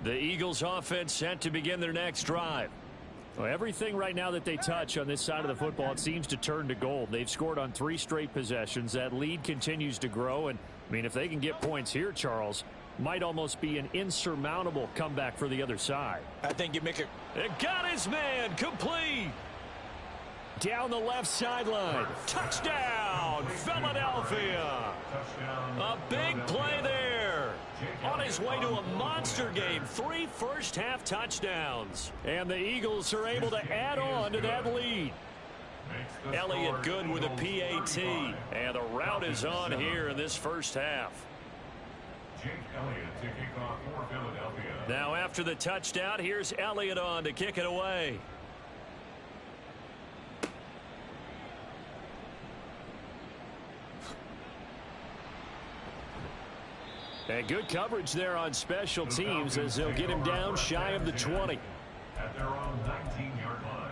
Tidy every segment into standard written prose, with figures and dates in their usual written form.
The Eagles offense set to begin their next drive. Well, everything right now that they touch on this side of the football, it seems to turn to gold. They've scored on 3 straight possessions. That lead continues to grow. And, I mean, if they can get points here, Charles, might almost be an insurmountable comeback for the other side. I think you make it. It got his man complete. Down the left sideline. Touchdown, Philadelphia. A big play there. On his way to a monster game. 3 first-half touchdowns. And the Eagles are able to add on to that lead. Elliott good with a PAT. And the route is on here in this first half. Now after the touchdown, here's Elliott on to kick it away. And good coverage there on special teams as they'll get him down shy of the 20. At their own 19-yard line.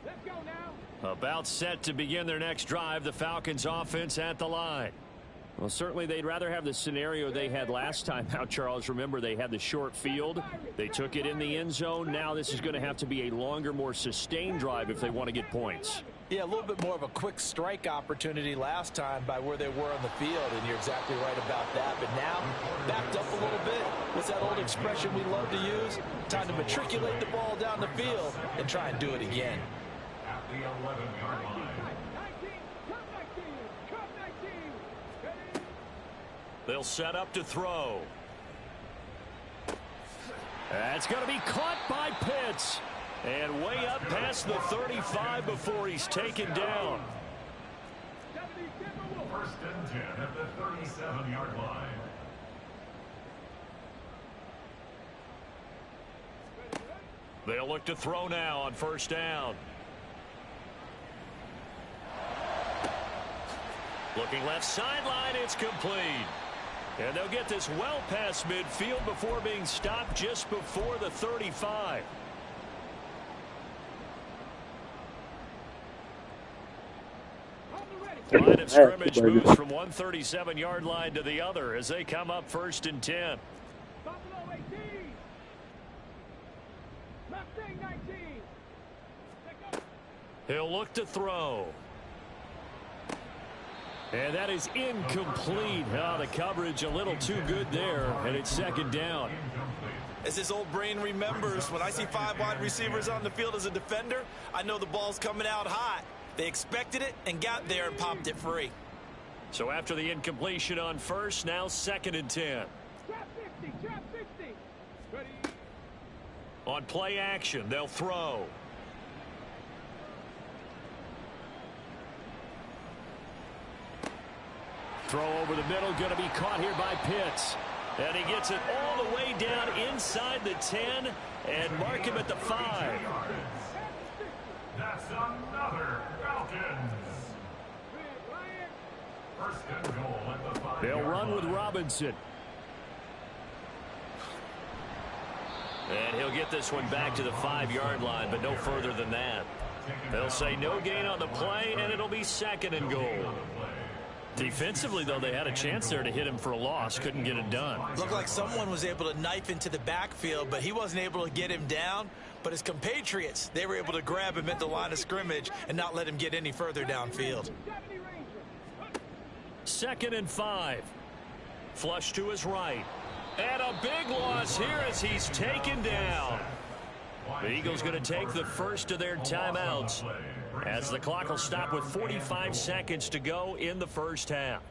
Let's go now. About set to begin their next drive, the Falcons offense at the line. Well, certainly they'd rather have the scenario they had last time out, Charles. Remember, they had the short field. They took it in the end zone. Now this is going to have to be a longer, more sustained drive if they want to get points. Yeah, a little bit more of a quick strike opportunity last time by where they were on the field, and you're exactly right about that. But now, backed up a little bit. What's that old expression we love to use? Time to matriculate the ball down the field and try and do it again. At the 11-yard line. They'll set up to throw. That's going to be caught by Pitts. And way up past the 35 before he's taken down. First and 10 at the 37-yard line. They'll look to throw now on first down. Looking left sideline, it's complete. And they'll get this well past midfield before being stopped just before the 35. Line of scrimmage moves from one 37-yard line to the other as they come up first and 10. He'll look to throw. And that is incomplete. Oh, the coverage a little too good there, and it's second down. As his old brain remembers, when I see 5 wide receivers on the field as a defender, I know the ball's coming out hot. They expected it and got there and popped it free. So after the incompletion on first, now second and 10. Trap 50, trap 50. Ready. On play action, they'll throw. Throw over the middle, going to be caught here by Pitts. And he gets it all the way down inside the 10 and mark him at the 5. That's another Falcons. First and goal at the 5-yard line. They'll run with Robinson. And he'll get this one back to the 5-yard line, but no further than that. They'll say no gain on the play, and it'll be second and goal. Defensively, though, they had a chance there to hit him for a loss. Couldn't get it done. Looked like someone was able to knife into the backfield, but he wasn't able to get him down. But his compatriots, they were able to grab him at the line of scrimmage and not let him get any further downfield. Second and 5. Flush to his right. And a big loss here as he's taken down. The Eagles going to take the first of their timeouts as the clock will stop with 45 seconds to go in the first half.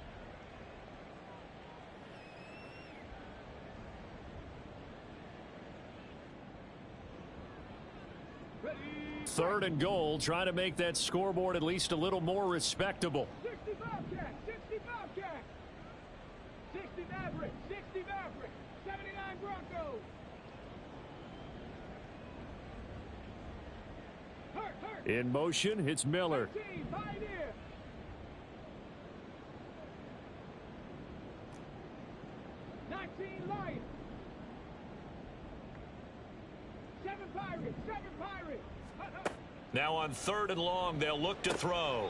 Third and goal, trying to make that scoreboard at least a little more respectable. 65 catch, 65 catch. 60 Maverick, 60 Maverick, 79 Broncos. In motion, it's Miller. 19 Pioneer. 19 Lion. Seven Pirates. Seven Pirates. Now on 3rd and long, they'll look to throw.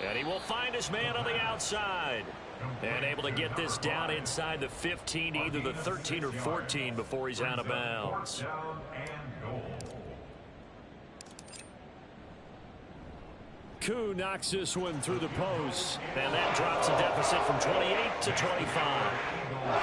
And he will find his man on the outside. And able to get this down inside the 15, either the 13 or 14 before he's out of bounds. Koo knocks this one through the post. And that drops the deficit from 28 to 25.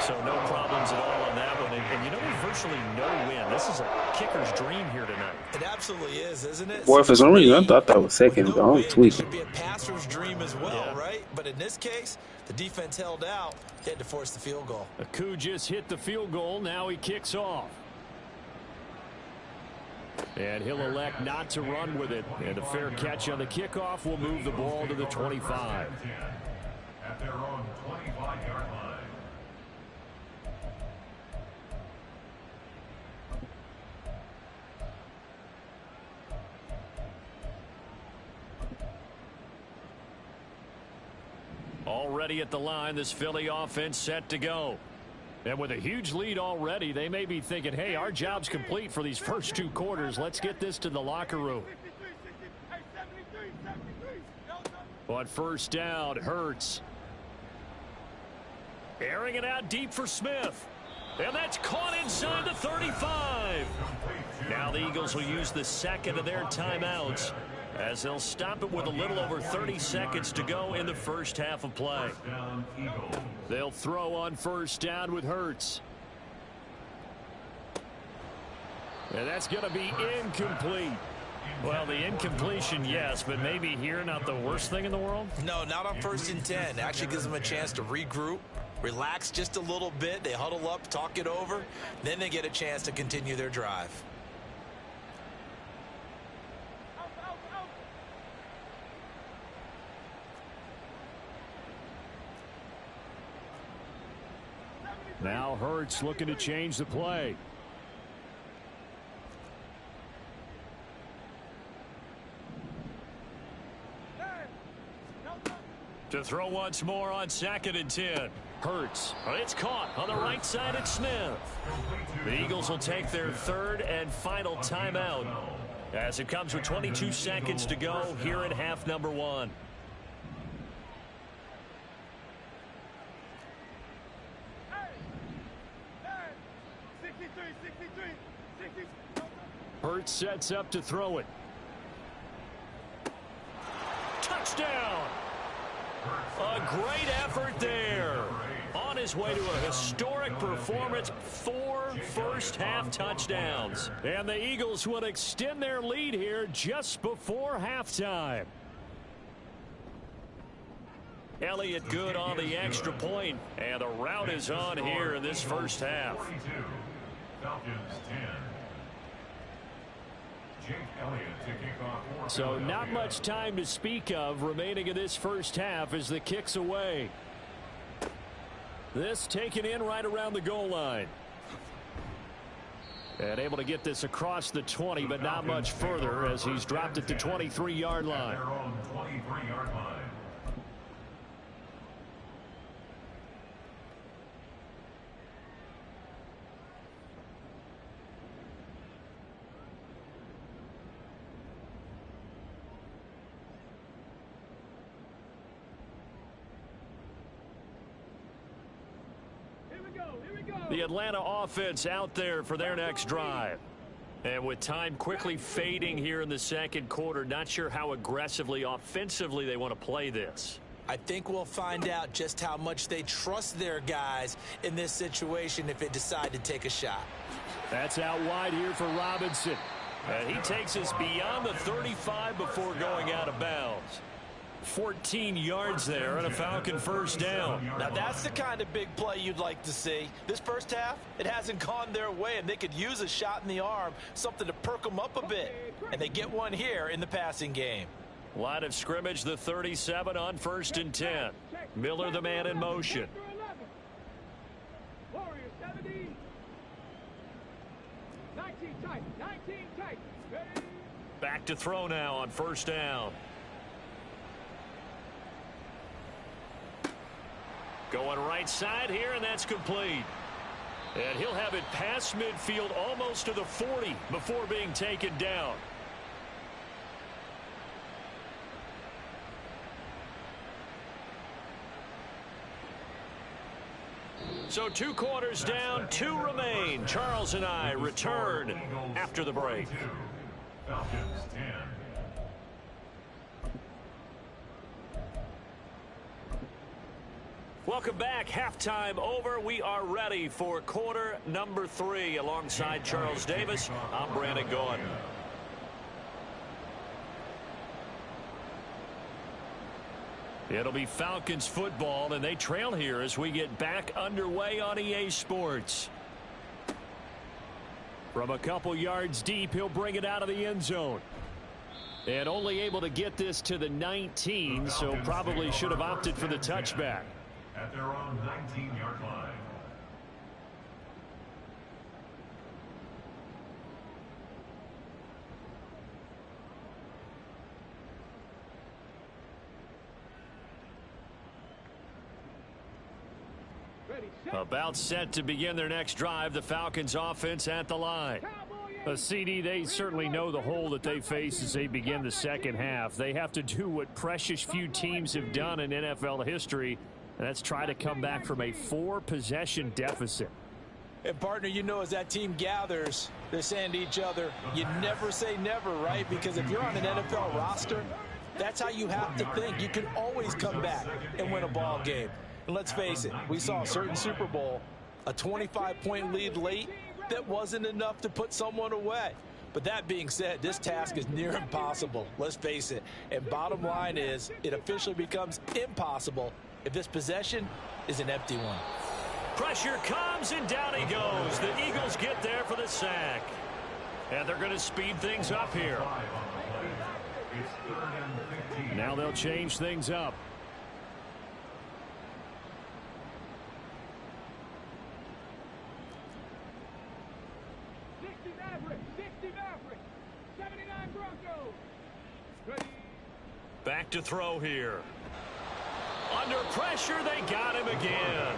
So no problems at all on that one. And you know, there's virtually no win. This is a kicker's dream here tonight. It absolutely is, isn't it? Boy, for some reason, I thought that was second. With no I'm win, it tweaking. should be a passer's dream as well, right? But in this case, the defense held out. They had to force the field goal. Koo just hit the field goal. Now he kicks off. And he'll elect not to run with it. And a fair catch on the kickoff will move the ball to the 25. At their own 25-yard line. Already at the line, this Philly offense set to go. And with a huge lead already, they may be thinking, hey, our job's complete for these first 2 quarters. Let's get this to the locker room. On 1st down, Hurts. Airing it out deep for Smith. And that's caught inside the 35. Now the Eagles will use the second of their timeouts as they'll stop it with a little over 30 seconds to go in the first half of play. They'll throw on 1st down with Hurts. And that's going to be incomplete. Well, the incompletion, yes, but maybe here not the worst thing in the world? No, not on 1st and 10. Actually gives them a chance to regroup, relax just a little bit. They huddle up, talk it over. Then they get a chance to continue their drive. Now Hurts looking to change the play. To throw once more on 2nd and 10. Hurts. It's caught on the right side at Smith. The Eagles will take their 3rd and final timeout as it comes with 22 seconds to go here in half number 1. Hurts sets up to throw it. Touchdown! A great effort there. On his way to a historic performance, 4 first-half touchdowns. And the Eagles will extend their lead here just before halftime. Elliott good on the extra point, and the route is on here in this first half. Falcons 10. Jake Elliott to kick off. So not much time to speak of remaining in this first half as the kick's away. This taken in right around the goal line. And able to get this across the 20, but not much further as he's dropped it to 23-yard line. Their own 23-yard line. The Atlanta offense out there for their next drive. And with time quickly fading here in the second quarter, not sure how aggressively, offensively they want to play this. I think we'll find out just how much they trust their guys in this situation if they decide to take a shot. That's out wide here for Robinson. And he takes us beyond the 35 before going out of bounds. 14 yards there and a Falcon first down. Now that's the kind of big play you'd like to see. This first half, it hasn't gone their way, and they could use a shot in the arm, something to perk them up a bit. And they get one here in the passing game. Line of scrimmage, the 37 on 1st and 10. Miller the man in motion. Warriors 17. 19 tight. 19 tight. Ready? Back to throw now on 1st down. Going right side here, and that's complete. And he'll have it past midfield almost to the 40 before being taken down. So 2 quarters down, 2 remain. Charles and I return after the break. Falcons 10. Welcome back. Halftime over. We are ready for quarter number 3. Alongside Charles Davis, I'm Brandon Gaughan. It'll be Falcons football, and they trail here as we get back underway on EA Sports. From a couple yards deep, he'll bring it out of the end zone. And only able to get this to the 19, so probably should have opted for the touchback. At their own 19-yard line. About set to begin their next drive, the Falcons offense at the line. A CD, they certainly know the hole that they face as they begin the second half. They have to do what precious few teams have done in NFL history, and that's try to come back from a 4-possession deficit. And, partner, you know, as that team gathers, they're saying to each other, you never say never, right? Because if you're on an NFL roster, that's how you have to think. You can always come back and win a ball game. And let's face it, we saw a certain Super Bowl, a 25-point lead late that wasn't enough to put someone away. But that being said, this task is near impossible. Let's face it. And bottom line is, it officially becomes impossible if this possession is an empty one. Pressure comes, and down he goes. The Eagles get there for the sack. And they're going to speed things up here. Now they'll change things up. Back to throw here. Under pressure, they got him again.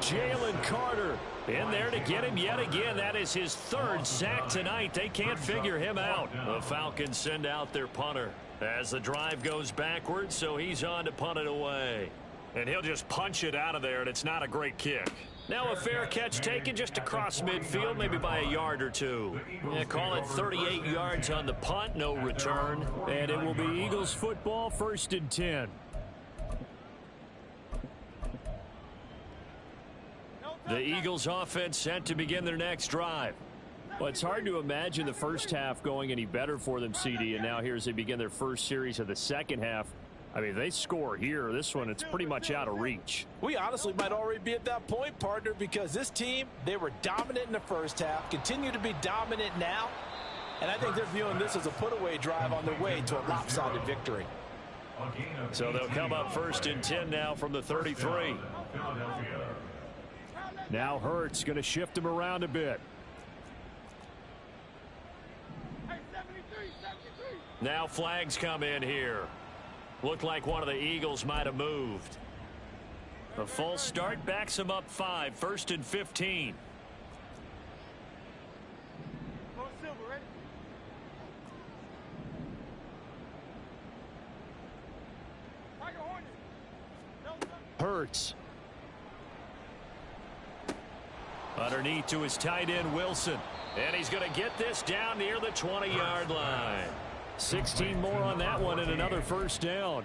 Jalen Carter in there to get him yet again. That is his 3rd sack tonight. They can't figure him out. The Falcons send out their punter as the drive goes backwards, so he's on to punt it away. And he'll just punch it out of there, and it's not a great kick. Now a fair catch taken just across midfield, maybe by a yard or 2. Yeah, call it 38 yards on the punt, no return. And it will be Eagles football, 1st and 10. The Eagles offense set to begin their next drive. Well, it's hard to imagine the first half going any better for them, CD, and now here as they begin their first series of the second half. I mean, they score here. This one, it's pretty much out of reach. We honestly might already be at that point, partner, because this team, they were dominant in the first half, continue to be dominant now, and I think they're viewing this as a put-away drive on their way to a lopsided victory. So they'll come up 1st and 10 now from the 33. Now Hurts going to shift him around a bit. Now flags come in here. Looked like one of the Eagles might have moved. A false start backs him up 5, 1st and 15. Hurts. Underneath to his tight end, Wilson. And he's going to get this down near the 20-yard line. 16 more on that one and another 1st down.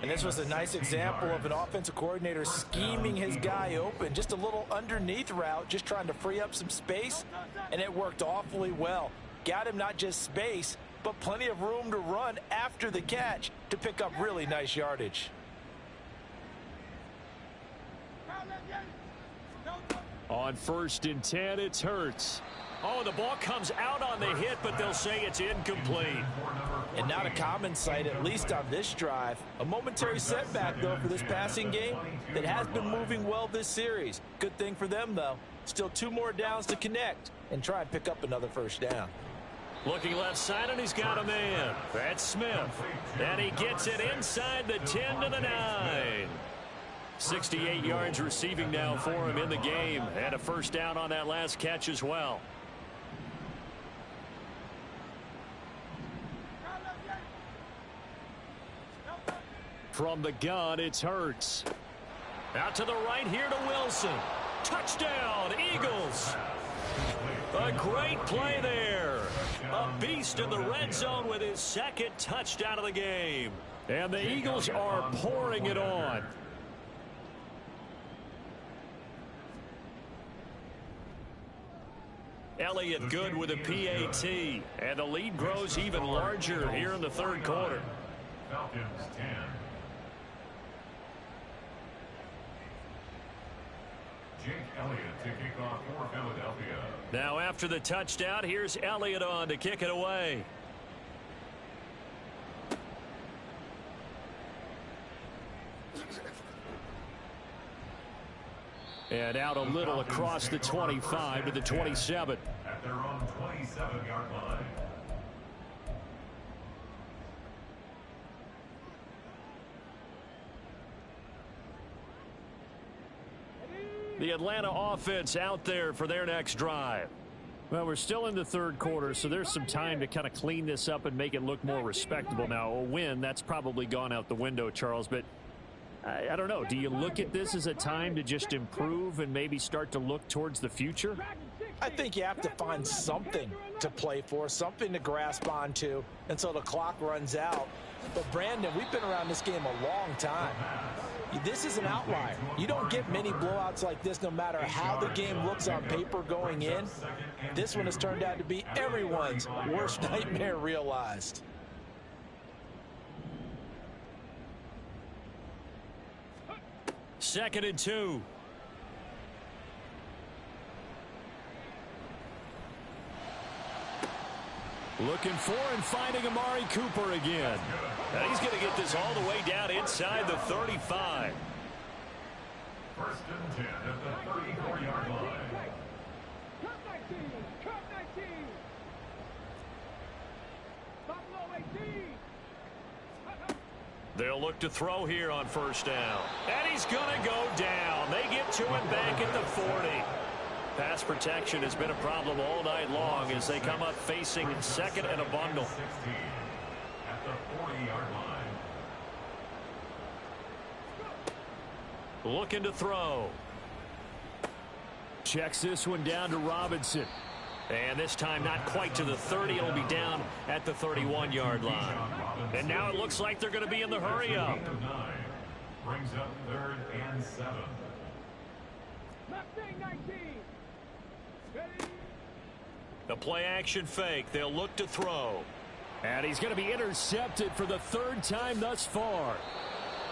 And this was a nice example of an offensive coordinator scheming his guy open. Just a little underneath route, just trying to free up some space, and it worked awfully well. Got him not just space, but plenty of room to run after the catch to pick up really nice yardage. On 1st and 10, it's Hurts. Oh, the ball comes out on the hit, but they'll say it's incomplete. And not a common sight, at least on this drive. A momentary setback, though, for this passing game that has been moving well this series. Good thing for them, though. Still 2 more downs to connect and try and pick up another 1st down. Looking left side, and he's got a man. That's Smith. And he gets it inside the 10 to the 9. 68 yards receiving now for him in the game, and a first down on that last catch as well. From the gun, it's Hurts. Out to the right here to Wilson. Touchdown, Eagles. A great play there. A beast in the red zone with his second touchdown of the game. And the Eagles are pouring it on. Elliott good with a PAT. And the lead grows even larger here in the third quarter. Falcons 10. Jake Elliott to kick off for Philadelphia. Now after the touchdown, here's Elliott on to kick it away. And out a little across the 25 to the 27. At their own 27-yard line. The Atlanta offense out there for their next drive. Well, we're still in the third quarter, so there's some time to kind of clean this up and make it look more respectable. Now, a win, that's probably gone out the window, Charles, but I don't know. Do you look at this as a time to just improve and maybe start to look towards the future? I think you have to find something to play for, something to grasp onto until the clock runs out. But, Brandon, we've been around this game a long time. This is an outlier. You don't get many blowouts like this no matter how the game looks on paper going in. This one has turned out to be everyone's worst nightmare realized. Second and 2. Looking for and finding Amari Cooper again. And he's going to get this all the way down inside the 35. First and 10 at the 34-yard line. Cup 19. Cup 19. Buffalo 18. They'll look to throw here on first down. And he's going to go down. They get to him back at the 40. Pass protection has been a problem all night long as they come up facing second and a bundle. 16 at the 40-yard line. Looking to throw. Checks this one down to Robinson. And this time not quite to the 30. It'll be down at the 31-yard line. And now it looks like they're going to be in the hurry up. Brings up third and 7. Mustang 19. The play action fake. They'll look to throw. And he's going to be intercepted for the third time thus far.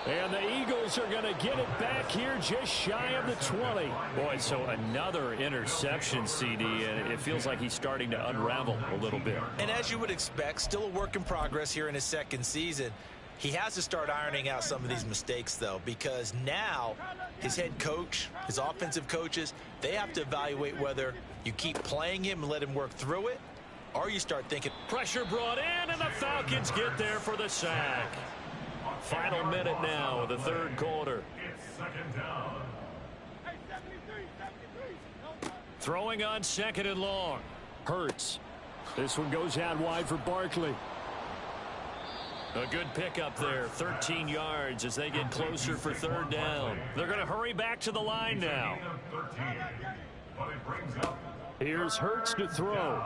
And the Eagles are going to get it back here just shy of the 20. Boy, so another interception, CD, and it feels like he's starting to unravel a little bit. And as you would expect, still a work in progress here in his second season. He has to start ironing out some of these mistakes, though, because now his head coach, his offensive coaches, they have to evaluate whether you keep playing him and let him work through it, or you start thinking. Pressure brought in, and the Falcons get there for the sack. Final minute now of the third quarter. It's second down. Throwing on second and long. Hurts. This one goes out wide for Barkley. A good pickup there, 13 yards as they get closer for third down. They're going to hurry back to the line now. Here's Hurts to throw.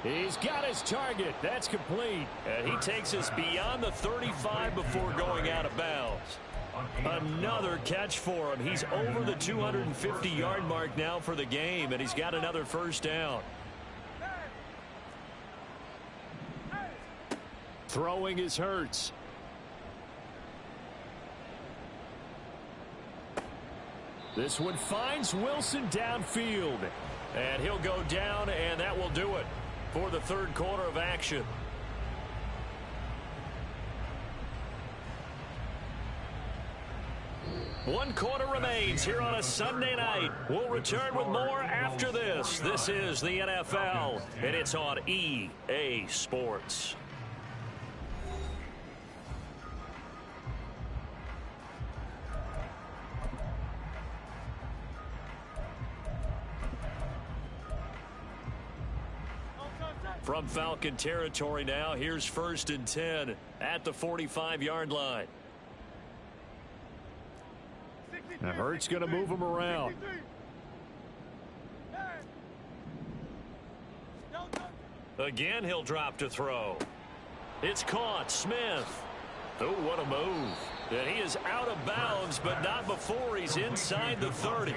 He's got his target. That's complete. And he takes us beyond the 35 before going out of bounds. Another catch for him. He's over the 250-yard mark now for the game, and he's got another first down. Throwing is Hurts. This one finds Wilson downfield. And he'll go down, and that will do it for the third quarter of action. One quarter remains here on a Sunday night. We'll return with more after this. This is the NFL, and it's on EA Sports. From Falcon territory now, here's 1st and 10 at the 45-yard line. Now Hurts going to move him around. Again, he'll drop to throw. It's caught. Smith. Oh, what a move. And he is out of bounds, but not before he's inside the 30.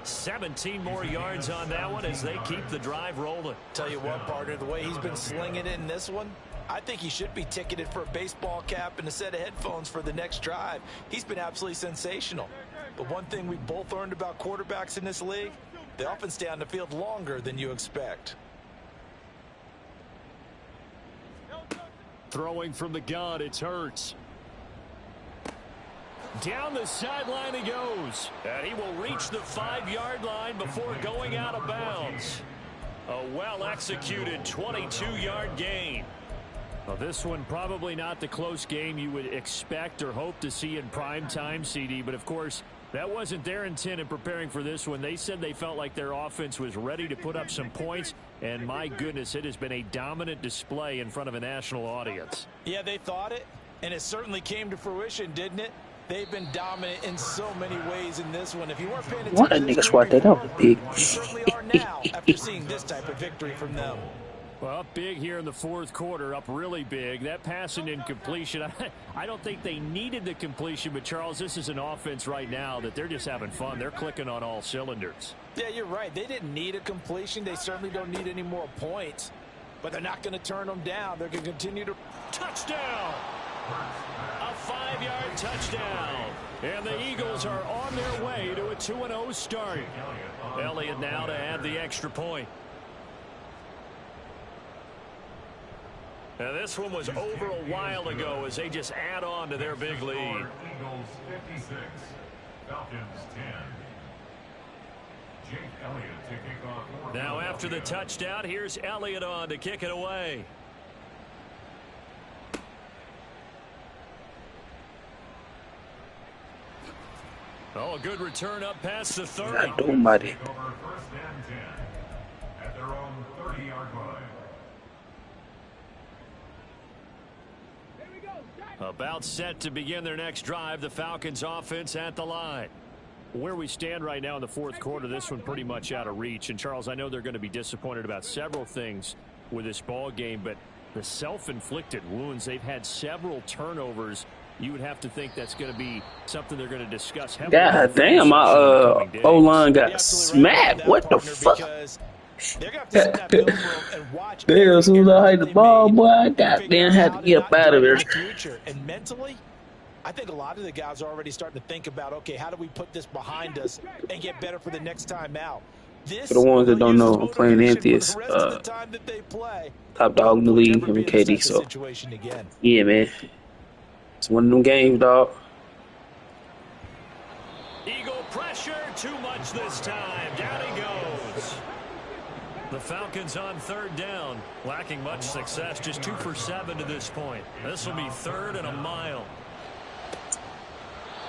17 more yards on that one as they keep the drive rolling. Tell you what, partner, the way he's been slinging it in this one, I think he should be ticketed for a baseball cap and a set of headphones for the next drive. He's been absolutely sensational. But one thing we both learned about quarterbacks in this league, they often stay on the field longer than you expect. Throwing from the gun, it's Hurts. Down the sideline he goes. And he will reach the 5-yard line before going out of bounds. A well-executed 22-yard gain. Well, this one probably not the close game you would expect or hope to see in prime time, CD. But, of course, that wasn't their intent in preparing for this one. They said they felt like their offense was ready to put up some points. And, my goodness, it has been a dominant display in front of a national audience. Yeah, they thought it, and it certainly came to fruition, didn't it? They've been dominant in so many ways in this one. If you weren't paying attention, What a nigga swat that out, big. you certainly are now after seeing this type of victory from them. Well, up big here in the 4th quarter, up really big. That passing incompletion, I don't think they needed the completion, but, Charles, this is an offense right now that they're just having fun. They're clicking on all cylinders. Yeah, you're right. They didn't need a completion. They certainly don't need any more points, but they're not going to turn them down. They're going to continue to... Touchdown! A 5-yard touchdown. And the Eagles are on their way to a 2-0 start. Elliott now to add the extra point. Now this one was over a while ago as they just add on to their big lead. Eagles 56, Falcons 10. Jake Elliott to kick off for Now after the touchdown, here's Elliott on to kick it away. Oh, a good return up past the 30. God, nobody. Over 1st and 10 at their own 30-yard line. About set to begin their next drive. The Falcons offense at the line. Where we stand right now in the 4th quarter, this one pretty much out of reach. And, Charles, I know they're going to be disappointed about several things with this ball game, but the self-inflicted wounds, they've had several turnovers. You would have to think that's going to be something they're going to discuss heavily. God damn, my O-line got smacked. What the fuck? They're going to have to sit in that film room and watch. Damn, as soon as I hit the ball, boy, I goddamn had to get up out of there. And mentally, I think a lot of the guys are already starting to think about, okay, how do we put this behind us and get better for the next time out? For the ones that don't know, I'm playing Antheus, top dog in the league, him and KD, so yeah, man. It's one of them games, dog. Eagle pressure, too much this time. Down he goes. The Falcons on 3rd down, lacking much success, just 2 for 7 to this point. This will be 3rd and a mile.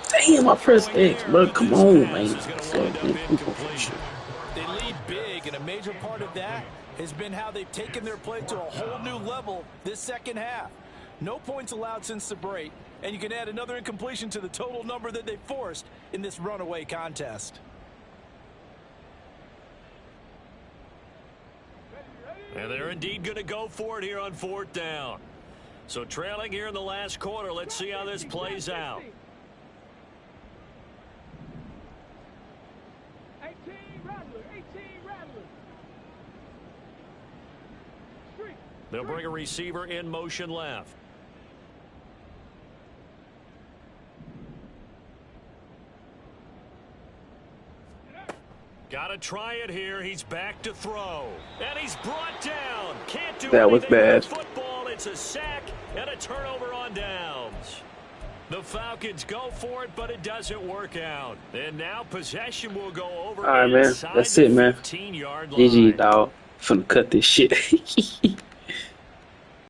Damn, I pressed X, bro. Come on, man. They lead big, and a major part of that has been how they've taken their play to a whole new level this second half. No points allowed since the break, and you can add another incompletion to the total number that they forced in this runaway contest. And they're indeed going to go for it here on 4th down. So trailing here in the last quarter, let's see how this plays out. 18 Rattler, 18 Rattler. They'll bring a receiver in motion left. Got to try it here. He's back to throw. And he's brought down. Can't do that was bad. Football. It's a sack and a turnover on downs. The Falcons go for it, but it doesn't work out. And now possession will go over. All right, man. That's it, man. GG, dog. Finna cut this shit.